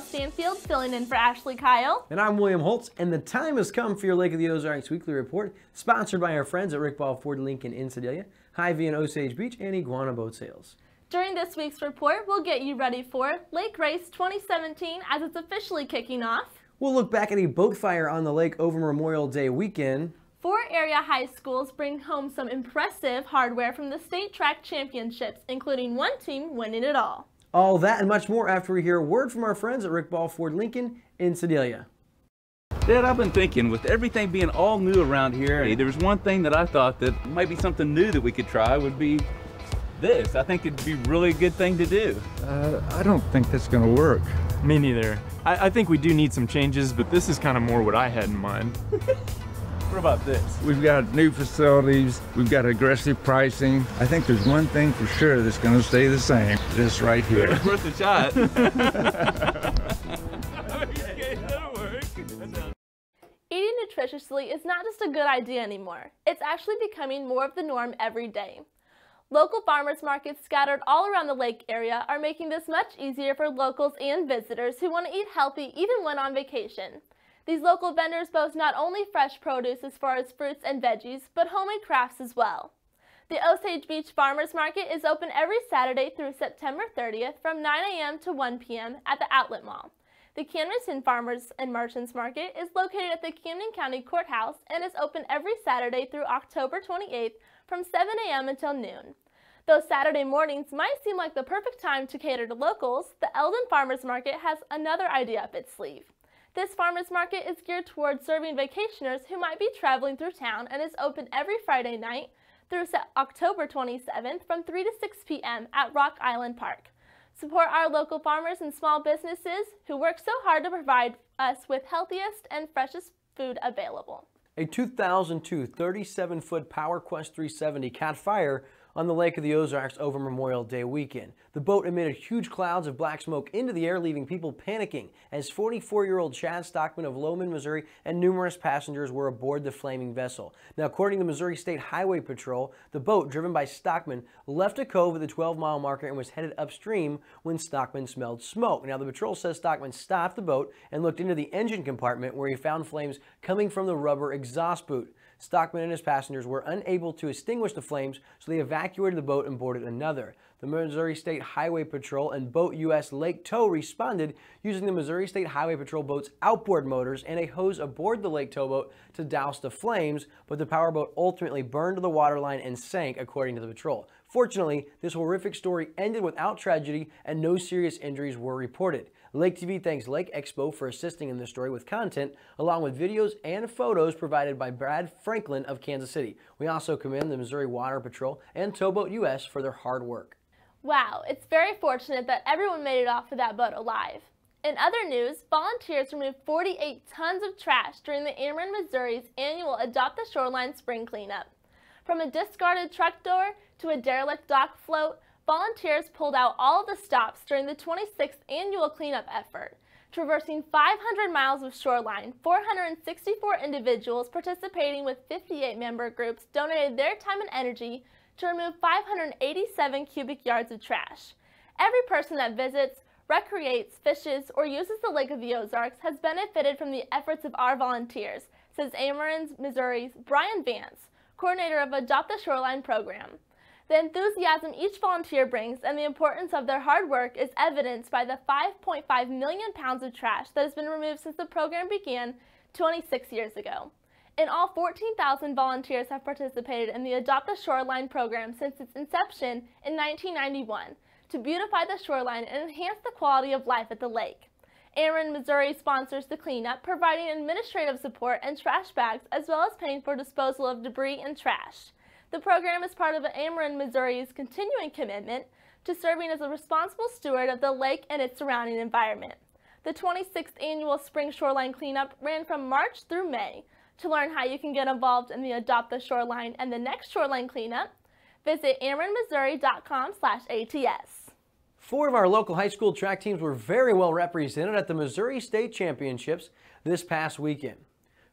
Kyle Stanfield filling in for Ashley Kyle. And I'm William Holtz, and the time has come for your Lake of the Ozarks Weekly Report, sponsored by our friends at Rick Ball Ford Lincoln in Sedalia, Hy-Vee and Osage Beach, and Iguana Boat Sales. During this week's report, we'll get you ready for Lake Race 2017 as it's officially kicking off. We'll look back at a boat fire on the lake over Memorial Day weekend. 4 area high schools bring home some impressive hardware from the state track championships, including one team winning it all. All that and much more after we hear a word from our friends at Rick Ball Ford Lincoln in Sedalia. Dad, I've been thinking, with everything being all new around here, there was one thing that I thought that might be something new that we could try would be this. I think it'd be really a good thing to do. I don't think that's going to work. Me neither. I think we do need some changes, but this is kind of more what I had in mind. What about this? We've got new facilities, we've got aggressive pricing. I think there's one thing for sure that's going to stay the same. This right here. It's worth a shot. Eating nutritiously is not just a good idea anymore. It's actually becoming more of the norm every day. Local farmers markets scattered all around the lake area are making this much easier for locals and visitors who want to eat healthy even when on vacation. These local vendors boast not only fresh produce as far as fruits and veggies, but homemade crafts as well. The Osage Beach Farmers Market is open every Saturday through September 30th from 9 a.m. to 1 p.m. at the Outlet Mall. The Camden Farmers and Merchants Market is located at the Camden County Courthouse and is open every Saturday through October 28th from 7 a.m. until noon. Though Saturday mornings might seem like the perfect time to cater to locals, the Eldon Farmers Market has another idea up its sleeve. This farmers market is geared towards serving vacationers who might be traveling through town and is open every Friday night through October 27th from 3 to 6 p.m. at Rock Island Park. Support our local farmers and small businesses who work so hard to provide us with healthiest and freshest food available. A 2002 37-foot Power Quest 370 caught fire on the Lake of the Ozarks over Memorial Day weekend. The boat emitted huge clouds of black smoke into the air, leaving people panicking as 44-year-old Chad Stockman of Lowman, Missouri, and numerous passengers were aboard the flaming vessel. Now, according to the Missouri State Highway Patrol, the boat, driven by Stockman, left a cove at the 12-mile marker and was headed upstream when Stockman smelled smoke. Now, the patrol says Stockman stopped the boat and looked into the engine compartment where he found flames coming from the rubber exhaust boot. Stockman and his passengers were unable to extinguish the flames, so they evacuated the boat and boarded another. The Missouri State Highway Patrol and Boat U.S. Lake Tow responded using the Missouri State Highway Patrol boat's outboard motors and a hose aboard the Lake Tow boat to douse the flames, but the powerboat ultimately burned to the waterline and sank, according to the patrol. Fortunately, this horrific story ended without tragedy and no serious injuries were reported. Lake TV thanks Lake Expo for assisting in this story with content, along with videos and photos provided by Brad Franklin of Kansas City. We also commend the Missouri Water Patrol and Towboat US for their hard work. Wow, it's very fortunate that everyone made it off of that boat alive. In other news, volunteers removed 48 tons of trash during the Ameren, Missouri's annual Adopt the Shoreline spring cleanup. From a discarded truck door to a derelict dock float, volunteers pulled out all of the stops during the 26th annual cleanup effort. Traversing 500 miles of shoreline, 464 individuals participating with 58 member groups donated their time and energy to remove 587 cubic yards of trash. Every person that visits, recreates, fishes, or uses the Lake of the Ozarks has benefited from the efforts of our volunteers, says Ameren, Missouri's Brian Vance, coordinator of Adopt the Shoreline program. The enthusiasm each volunteer brings and the importance of their hard work is evidenced by the 5.5 million pounds of trash that has been removed since the program began 26 years ago. In all, 14,000 volunteers have participated in the Adopt the Shoreline program since its inception in 1991 to beautify the shoreline and enhance the quality of life at the lake. Ameren, Missouri sponsors the cleanup, providing administrative support and trash bags as well as paying for disposal of debris and trash. The program is part of Ameren, Missouri's continuing commitment to serving as a responsible steward of the lake and its surrounding environment. The 26th annual Spring Shoreline Cleanup ran from March through May. To learn how you can get involved in the Adopt the Shoreline and the next shoreline cleanup, visit AmerenMissouri.com/ATS. 4 of our local high school track teams were very well represented at the Missouri State Championships this past weekend.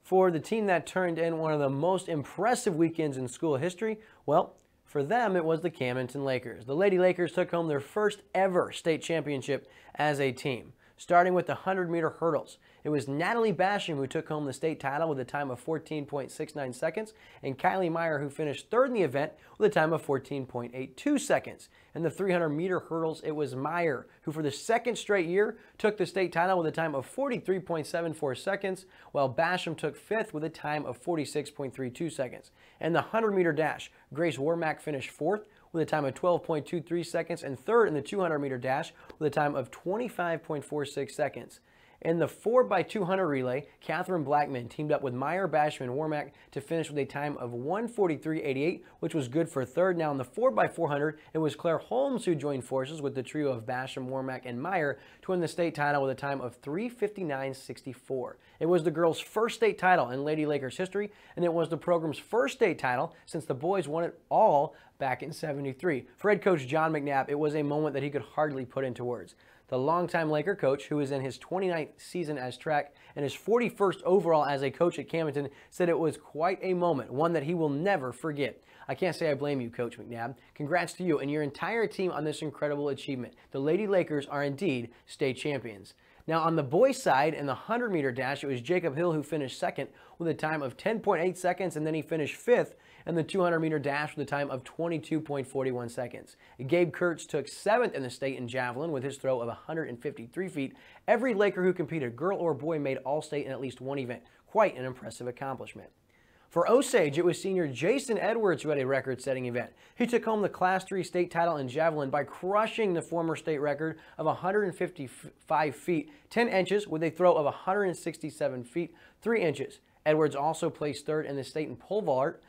For the team that turned in one of the most impressive weekends in school history, well, for them it was the Camden Lakers. The Lady Lakers took home their first ever state championship as a team. starting with the 100-meter hurdles. It was Natalie Basham who took home the state title with a time of 14.69 seconds, and Kylie Meyer who finished third in the event with a time of 14.82 seconds. In the 300-meter hurdles, it was Meyer who for the second straight year took the state title with a time of 43.74 seconds, while Basham took fifth with a time of 46.32 seconds. In the 100-meter dash, Grace Warmack finished fourth with a time of 12.23 seconds and third in the 200-meter dash with a time of 25.46 seconds. In the 4x200 relay, Catherine Blackman teamed up with Meyer, Basham, and Warmack to finish with a time of 1:43.88, which was good for third. Now in the 4x400, it was Claire Holmes who joined forces with the trio of Basham, Warmack, and Meyer to win the state title with a time of 3:59.64. It was the girls' first state title in Lady Lakers history, and it was the program's first state title since the boys won it all back in '73. For head coach John McNabb, it was a moment that he could hardly put into words. The longtime Laker coach, who is in his 29th season as track and his 41st overall as a coach at Camden, said it was quite a moment, one that he will never forget. I can't say I blame you, Coach McNabb. Congrats to you and your entire team on this incredible achievement. The Lady Lakers are indeed state champions. Now on the boys' side, in the 100-meter dash, it was Jacob Hill who finished second with a time of 10.8 seconds, and then he finished fifth in the 200-meter dash with a time of 22.41 seconds. Gabe Kurtz took seventh in the state in javelin with his throw of 153 feet. Every Laker who competed, girl or boy, made All-State in at least one event. Quite an impressive accomplishment. For Osage, it was senior Jason Edwards who had a record-setting event. He took home the Class 3 state title in javelin by crushing the former state record of 155 feet, 10 inches with a throw of 167 feet, 3 inches. Edwards also placed third in the state in pole vault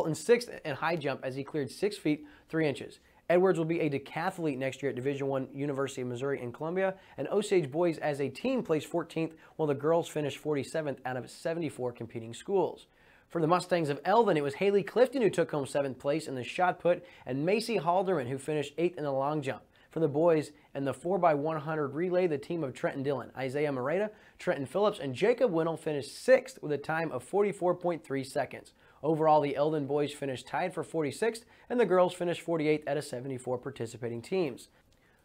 and sixth in high jump as he cleared 6 feet, 3 inches. Edwards will be a decathlete next year at Division I University of Missouri in Columbia, and Osage boys as a team placed 14th, while the girls finished 47th out of 74 competing schools. For the Mustangs of Elvin, it was Haley Clifton who took home 7th place in the shot put, and Macy Halderman who finished 8th in the long jump. For the boys in the 4x100 relay, the team of Trenton Dillon, Isaiah Moreta, Trenton Phillips, and Jacob Winnell finished 6th with a time of 44.3 seconds. Overall, the Eldon boys finished tied for 46th, and the girls finished 48th out of 74 participating teams.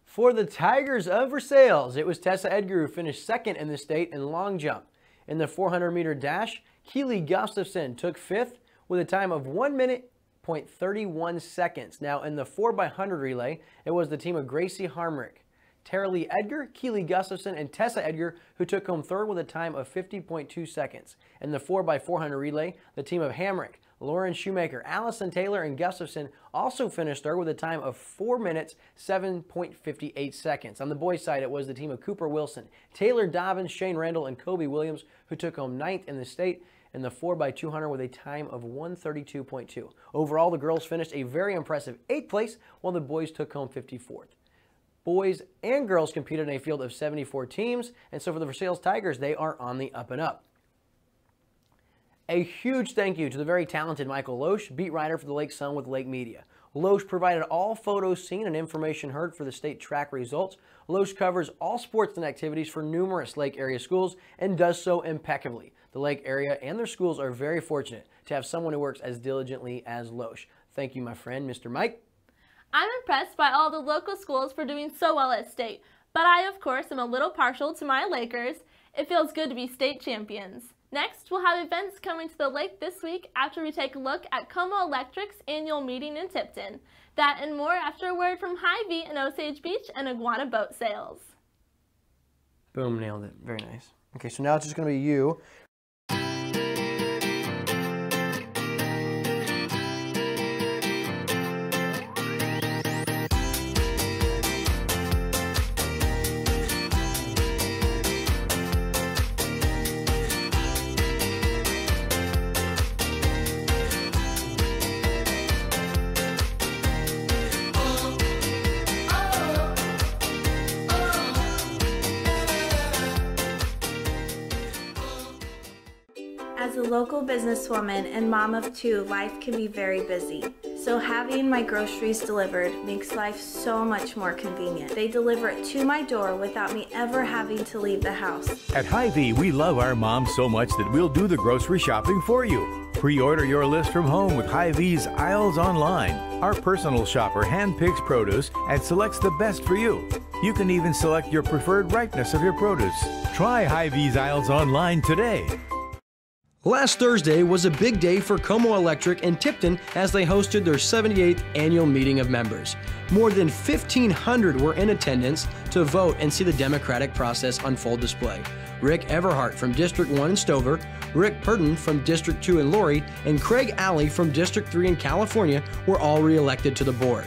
For the Tigers of Versailles, it was Tessa Edgar who finished second in the state in long jump. In the 400-meter dash, Keely Gustafson took 5th with a time of 1 minute, 0.31 seconds. Now, in the 4x100 relay, it was the team of Gracie Harmrick, Tara Lee Edgar, Keely Gustafson, and Tessa Edgar who took home third with a time of 50.2 seconds. In the 4x400 relay, the team of Hamrick, Lauren Shoemaker, Allison Taylor, and Gustafson also finished third with a time of 4 minutes, 7.58 seconds. On the boys' side, it was the team of Cooper Wilson, Taylor Dobbins, Shane Randall, and Kobe Williams who took home 9th in the state in the 4x200 with a time of 1:32.2. Overall, the girls finished a very impressive 8th place, while the boys took home 54th. Boys and girls competed in a field of 74 teams, and so for the Versailles Tigers, they are on the up and up. A huge thank you to the very talented Michael Loesch, beat writer for the Lake Sun with Lake Media. Loesch provided all photos seen and information heard for the state track results. Loesch covers all sports and activities for numerous Lake area schools and does so impeccably. The Lake area and their schools are very fortunate to have someone who works as diligently as Loesch. Thank you, my friend, Mr. Mike. I'm impressed by all the local schools for doing so well at state, but I, of course, am a little partial to my Lakers. It feels good to be state champions. Next, we'll have events coming to the lake this week after we take a look at Como Electric's annual meeting in Tipton. That and more after a word from Hy-Vee and Osage Beach and Iguana Boat Sales. Boom, nailed it. Very nice. Okay, so now it's just going to be you. As a local businesswoman and mom of 2, life can be very busy. So having my groceries delivered makes life so much more convenient. They deliver it to my door without me ever having to leave the house. At Hy-Vee, we love our moms so much that we'll do the grocery shopping for you. Pre-order your list from home with Hy-Vee's Aisles Online. Our personal shopper handpicks produce and selects the best for you. You can even select your preferred ripeness of your produce. Try Hy-Vee's aisles online today. Last Thursday was a big day for Como Electric in Tipton as they hosted their 78th annual meeting of members. More than 1,500 were in attendance to vote and see the democratic process on full display. Rick Everhart from District 1 in Stover, Rick Purden from District 2 in Laurie, and Craig Alley from District 3 in California were all re-elected to the board.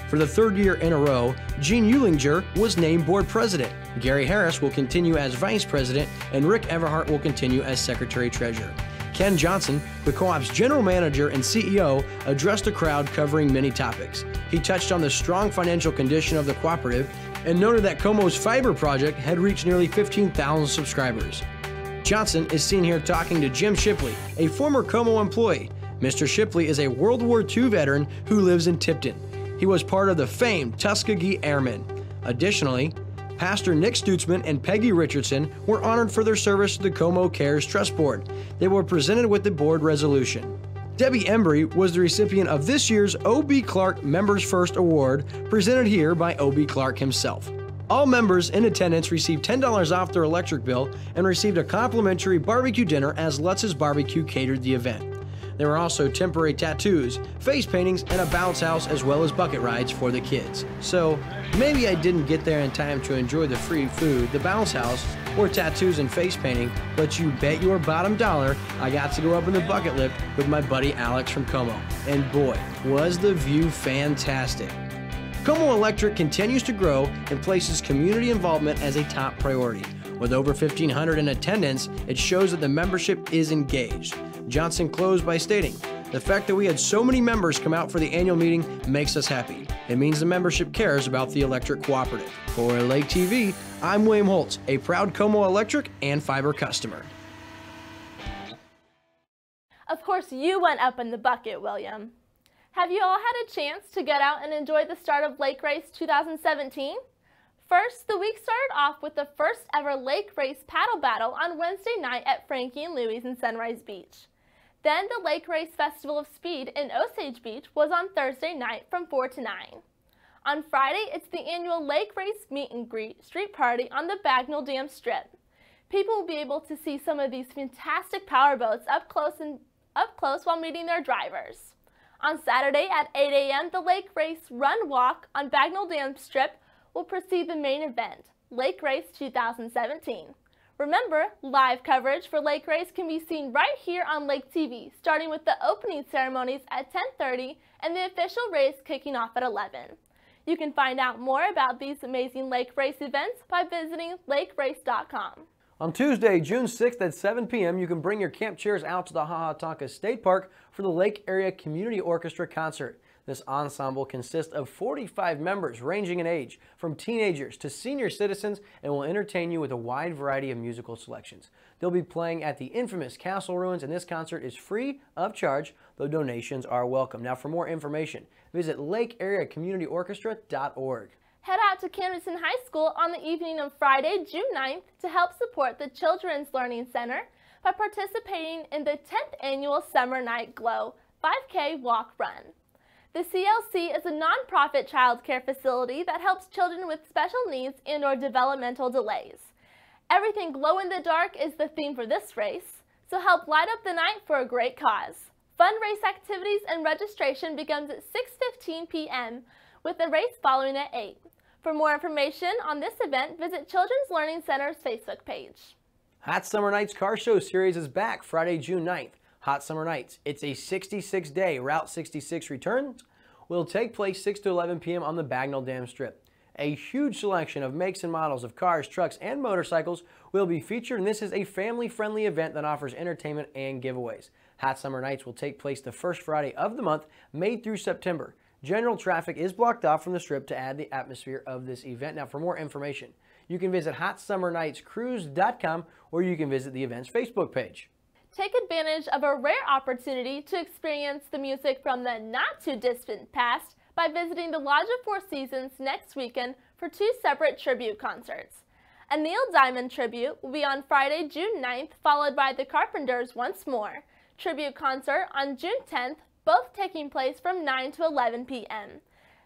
For the third year in a row, Gene Eulinger was named board president. Gary Harris will continue as vice president, and Rick Everhart will continue as secretary-treasurer. Ken Johnson, the co-op's general manager and CEO, addressed the crowd covering many topics. He touched on the strong financial condition of the cooperative and noted that Como's fiber project had reached nearly 15,000 subscribers. Johnson is seen here talking to Jim Shipley, a former Como employee. Mr. Shipley is a World War II veteran who lives in Tipton. He was part of the famed Tuskegee Airmen. Additionally, Pastor Nick Stutzman and Peggy Richardson were honored for their service to the Como Cares Trust Board. They were presented with the board resolution. Debbie Embry was the recipient of this year's O.B. Clark Members First Award, presented here by O.B. Clark himself. All members in attendance received $10 off their electric bill and received a complimentary barbecue dinner as Lutz's Barbecue catered the event. There were also temporary tattoos, face paintings, and a bounce house, as well as bucket rides for the kids. So maybe I didn't get there in time to enjoy the free food, the bounce house, or tattoos and face painting, but you bet your bottom dollar I got to go up in the bucket lift with my buddy Alex from Como. And boy, was the view fantastic. Como Electric continues to grow and places community involvement as a top priority. With over 1,500 in attendance, it shows that the membership is engaged. Johnson closed by stating, "The fact that we had so many members come out for the annual meeting makes us happy. It means the membership cares about the electric cooperative." For Lake TV, I'm William Holtz, a proud Como Electric and fiber customer. Of course you went up in the bucket, William. Have you all had a chance to get out and enjoy the start of Lake Race 2017? First, the week started off with the first ever Lake Race paddle battle on Wednesday night at Frankie and Louie's in Sunrise Beach. Then the Lake Race Festival of Speed in Osage Beach was on Thursday night from 4 to 9. On Friday, it's the annual Lake Race Meet and Greet street party on the Bagnell Dam Strip. People will be able to see some of these fantastic powerboats up close while meeting their drivers. On Saturday at 8 a.m., the Lake Race Run Walk on Bagnell Dam Strip will precede the main event, Lake Race 2017. Remember, live coverage for Lake Race can be seen right here on Lake TV, starting with the opening ceremonies at 10:30 and the official race kicking off at 11. You can find out more about these amazing Lake Race events by visiting lakerace.com. On Tuesday, June 6th at 7 p.m., you can bring your camp chairs out to the Hahatonka State Park for the Lake Area Community Orchestra concert. This ensemble consists of 45 members ranging in age, from teenagers to senior citizens, and will entertain you with a wide variety of musical selections. They'll be playing at the infamous Castle Ruins, and this concert is free of charge, though donations are welcome. Now, for more information, visit lakeareacommunityorchestra.org. Head out to Camdenton High School on the evening of Friday, June 9th to help support the Children's Learning Center by participating in the 10th Annual Summer Night Glow 5K Walk Run. The CLC is a nonprofit child care facility that helps children with special needs and or developmental delays. Everything glow in the dark is the theme for this race, so help light up the night for a great cause. Fundraise activities and registration begins at 6:15 p.m. with the race following at 8. For more information on this event, visit Children's Learning Center's Facebook page. Hot Summer Nights Car Show Series is back Friday, June 9th. Hot Summer Nights. It's a 66-day Route 66 returns. Will take place 6 to 11 p.m. on the Bagnell Dam Strip. A huge selection of makes and models of cars, trucks, and motorcycles will be featured, and this is a family-friendly event that offers entertainment and giveaways. Hot Summer Nights will take place the first Friday of the month, May through September. General traffic is blocked off from the Strip to add the atmosphere of this event. Now, for more information, you can visit HotSummerNightsCruise.com or you can visit the event's Facebook page. Take advantage of a rare opportunity to experience the music from the not-too-distant past by visiting the Lodge of Four Seasons next weekend for 2 separate tribute concerts. A Neil Diamond tribute will be on Friday, June 9th, followed by the Carpenters Once More tribute concert on June 10th, both taking place from 9 to 11 p.m.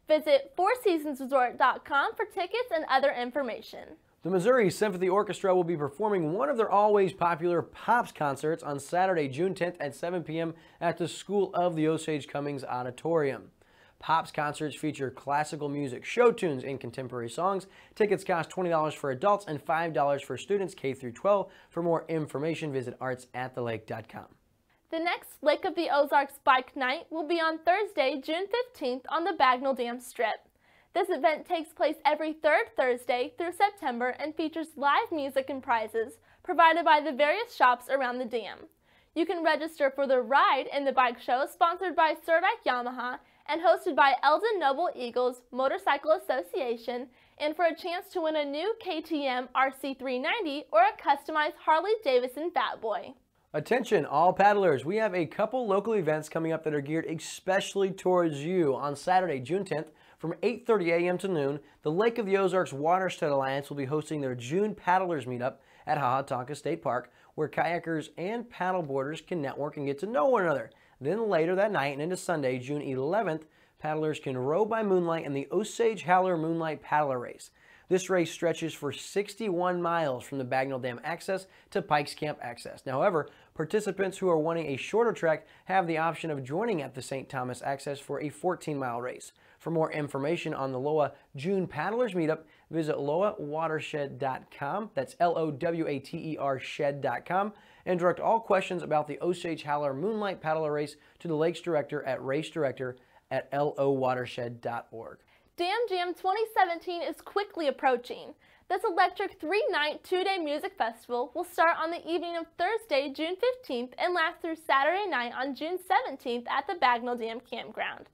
Visit fourseasonsresort.com for tickets and other information. The Missouri Symphony Orchestra will be performing one of their always popular Pops concerts on Saturday, June 10th at 7 p.m. at the School of the Osage Cummings Auditorium. Pops concerts feature classical music, show tunes, and contemporary songs. Tickets cost $20 for adults and $5 for students K through 12. For more information, visit artsathelake.com. The next Lake of the Ozarks Bike Night will be on Thursday, June 15th on the Bagnell Dam Strip. This event takes place every third Thursday through September and features live music and prizes provided by the various shops around the dam. You can register for the ride in the bike show sponsored by Surdike Yamaha and hosted by Eldon Noble Eagles Motorcycle Association, and for a chance to win a new KTM RC390 or a customized Harley-Davidson Fat Boy. Attention all paddlers, we have a couple local events coming up that are geared especially towards you. On Saturday, June 10th, from 8:30 a.m. to noon, the Lake of the Ozarks Watershed Alliance will be hosting their June Paddlers Meetup at Hahatonka State Park, where kayakers and paddleboarders can network and get to know one another. Then later that night and into Sunday, June 11th, paddlers can row by moonlight in the Osage Howler Moonlight Paddler Race. This race stretches for 61 miles from the Bagnell Dam access to Pikes Camp access. Now, however, participants who are wanting a shorter trek have the option of joining at the St. Thomas access for a 14-mile race. For more information on the LOA June Paddlers Meetup, visit loawatershed.com. That's LOWATER shed.com, and direct all questions about the Osage Howler Moonlight Paddler Race to the Lakes Director at racedirector@lowatershed.org. Dam Jam 2017 is quickly approaching. This electric 3-night, 2-day music festival will start on the evening of Thursday, June 15th and last through Saturday night on June 17th at the Bagnell Dam Campground.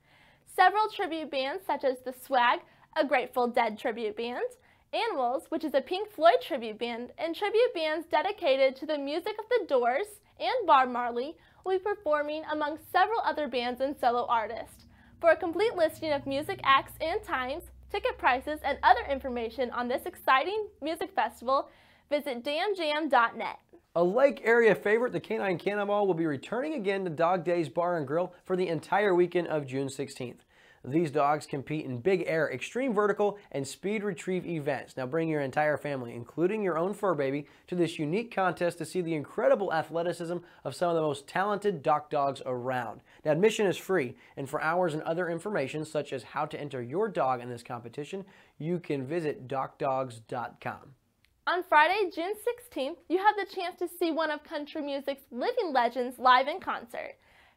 Several tribute bands such as The Swag, a Grateful Dead tribute band, Animals, which is a Pink Floyd tribute band, and tribute bands dedicated to the music of The Doors and Bob Marley will be performing among several other bands and solo artists. For a complete listing of music acts and times, ticket prices, and other information on this exciting music festival, visit damjam.net. A Lake area favorite, the Canine Cannonball, will be returning again to Dog Days Bar and Grill for the entire weekend of June 16th. These dogs compete in big air, extreme vertical, and speed retrieve events. Now bring your entire family, including your own fur baby, to this unique contest to see the incredible athleticism of some of the most talented dock dogs around. Now admission is free, and for hours and other information, such as how to enter your dog in this competition, you can visit dockdogs.com. On Friday, June 16th, you have the chance to see one of country music's living legends live in concert.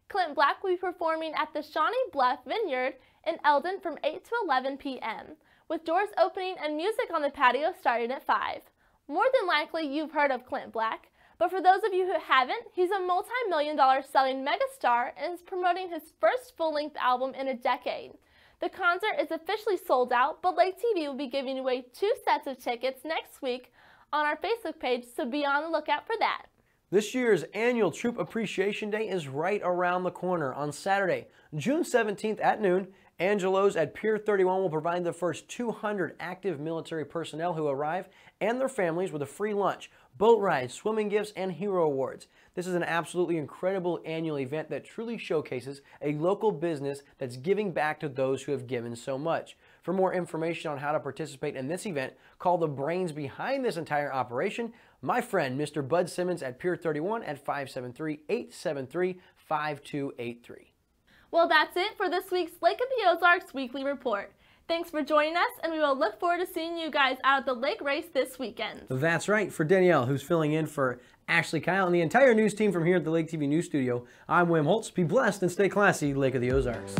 Clint Black will be performing at the Shawnee Bluff Vineyard in Eldon from 8 to 11 p.m., with doors opening and music on the patio starting at 5. More than likely, you've heard of Clint Black, but for those of you who haven't, he's a multi-million-dollar selling megastar and is promoting his first full-length album in a decade. The concert is officially sold out, but Lake TV will be giving away 2 sets of tickets next week on our Facebook page, so be on the lookout for that. This year's annual Troop Appreciation Day is right around the corner. On Saturday, June 17th at noon, Angelo's at Pier 31 will provide the first 200 active military personnel who arrive and their families with a free lunch, boat rides, swimming gifts, and hero awards. This is an absolutely incredible annual event that truly showcases a local business that's giving back to those who have given so much. For more information on how to participate in this event, call the brains behind this entire operation, my friend Mr. Bud Simmons at Pier 31 at 573-873-5283. Well, that's it for this week's Lake of the Ozarks Weekly Report. Thanks for joining us, and we will look forward to seeing you guys out at the lake race this weekend. That's right. For Danielle, who's filling in for Ashley Kyle and the entire news team from here at the Lake TV News Studio, I'm Wim Holtz. Be blessed and stay classy, Lake of the Ozarks.